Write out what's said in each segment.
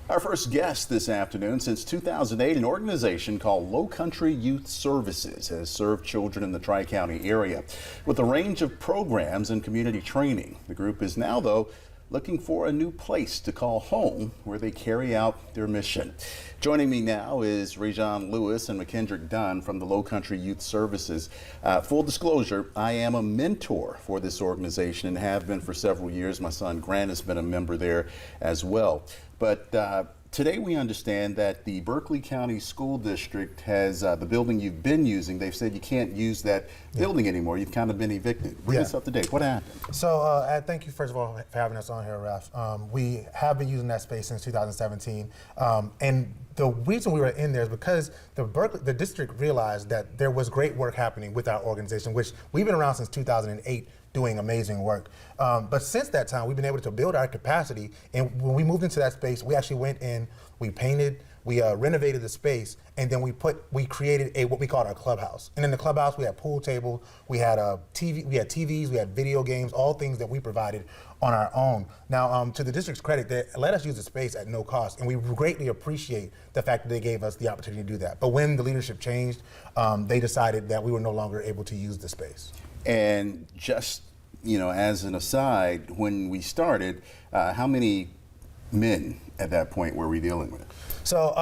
Our first guest this afternoon. Since 2008, an organization called Low Country Youth Services has served children in the Tri-County area with a range of programs and community training. The group is now, though, looking for a new place to call home where they carry out their mission. Joining me now is LYS and McKendrick Dunn from the Low Country Youth Services. Full disclosure, I am a mentor for this organization and have been for several years. My son Grant has been a member there as well. But today we understand that the Berkeley County School District has the building you've been using. They've said you can't use that building anymore. You've kind of been evicted. Bring us up to date. What happened? So thank you, first of all, for having us on here, Raf. We have been using that space since 2017. And the reason we were in there is because the district realized that there was great work happening with our organization, which we've been around since 2008 doing amazing work. But since that time, we've been able to build our capacity. And when we moved into that space, we actually went in, we painted, we renovated the space, and then we created what we called our clubhouse. And in the clubhouse, we had pool tables, we had TVs, we had video games, all things that we provided on our own. Now, to the district's credit, they let us use the space at no cost, and we greatly appreciate the fact that they gave us the opportunity to do that. But when the leadership changed, they decided that we were no longer able to use the space. And just, as an aside, when we started, how many men at that point were we dealing with? So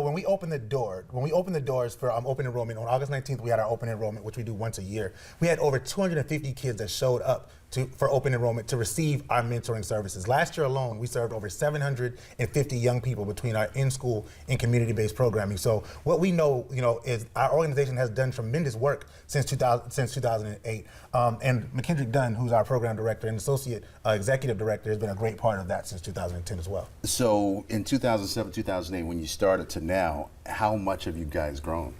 when we opened the doors for open enrollment on August 19th, we had our open enrollment, which we do once a year. We had over 250 kids that showed up for open enrollment to receive our mentoring services. Last year alone, we served over 750 young people between our in-school and community-based programming. So what we know, is our organization has done tremendous work since 2008. And McKendrick Dunn, who's our program director and associate executive director, has been a great part of that since 2010 as well. So in 2007, 2008, when you started to now, how much have you guys grown?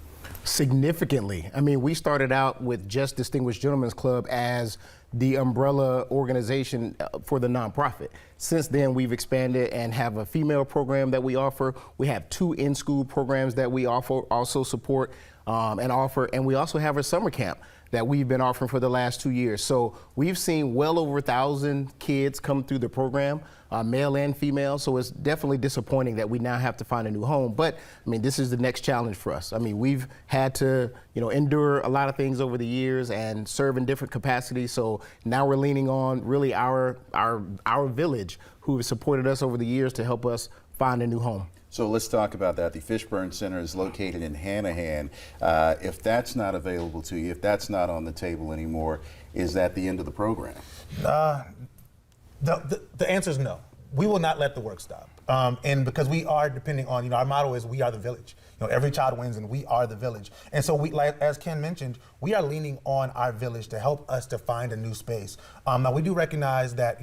Significantly. I mean, we started out with just Distinguished Gentlemen's Club as the umbrella organization for the nonprofit. Since then, we've expanded and have a female program that we offer. We have 2 in-school programs that we also support and offer, and we also have a summer camp that we've been offering for the last 2 years. So we've seen well over 1,000 kids come through the program, male and female. So it's definitely disappointing that we now have to find a new home. But I mean, this is the next challenge for us. I mean, we've had to, endure a lot of things over the years and serve in different capacities. So now we're leaning on really our village, who have supported us over the years to help us find a new home. So let's talk about that. The Fishburne Center is located in Hanahan. If that's not available to you, if that's not on the table anymore, is that the end of the program? The answer is no. We will not let the work stop. And because we are depending on, our motto is we are the village. Every child wins and we are the village. And so as Ken mentioned, we are leaning on our village to help us to find a new space. Now we do recognize that,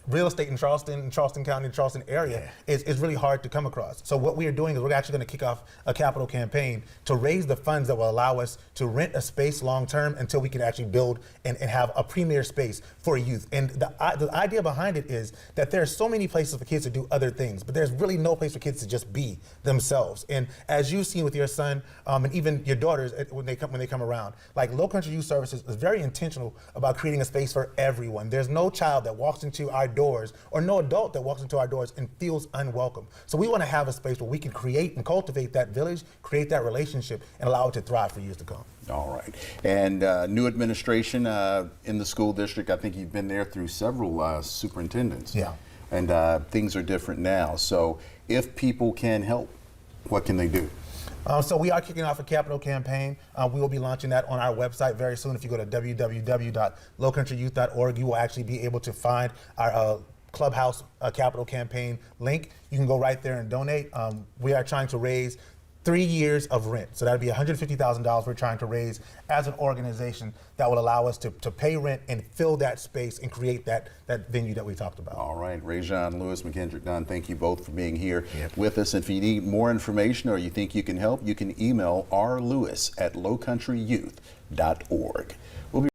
real estate in Charleston County, Charleston area is really hard to come across. So what we are doing is we're actually going to kick off a capital campaign to raise the funds that will allow us to rent a space long term until we can actually build and have a premier space for youth. And the idea behind it is that there are so many places for kids to do other things, but there's really no place for kids to just be themselves. And as you've seen with your son and even your daughters when they come around, like Low Country Youth Services is very intentional about creating a space for everyone. There's no child that walks into our doors or no adult that walks into our doors and feels unwelcome. So we want to have a space where we can create and cultivate that village, create that relationship, and allow it to thrive for years to come. All right. And new administration in the school district. I think you've been there through several superintendents. Yeah. And things are different now. So if people can help, what can they do? So we are kicking off a capital campaign. We will be launching that on our website very soon. If you go to www.lowcountryyouth.org, you will actually be able to find our Clubhouse capital campaign link. You can go right there and donate. We are trying to raise 3 years of rent. So that would be $150,000 we're trying to raise as an organization that will allow us to pay rent and fill that space and create that venue that we talked about. All right, LYS, McKendrick Dunn, thank you both for being here with us. If you need more information or you think you can help, you can email rlewis@lowcountryyouth.org. We'll be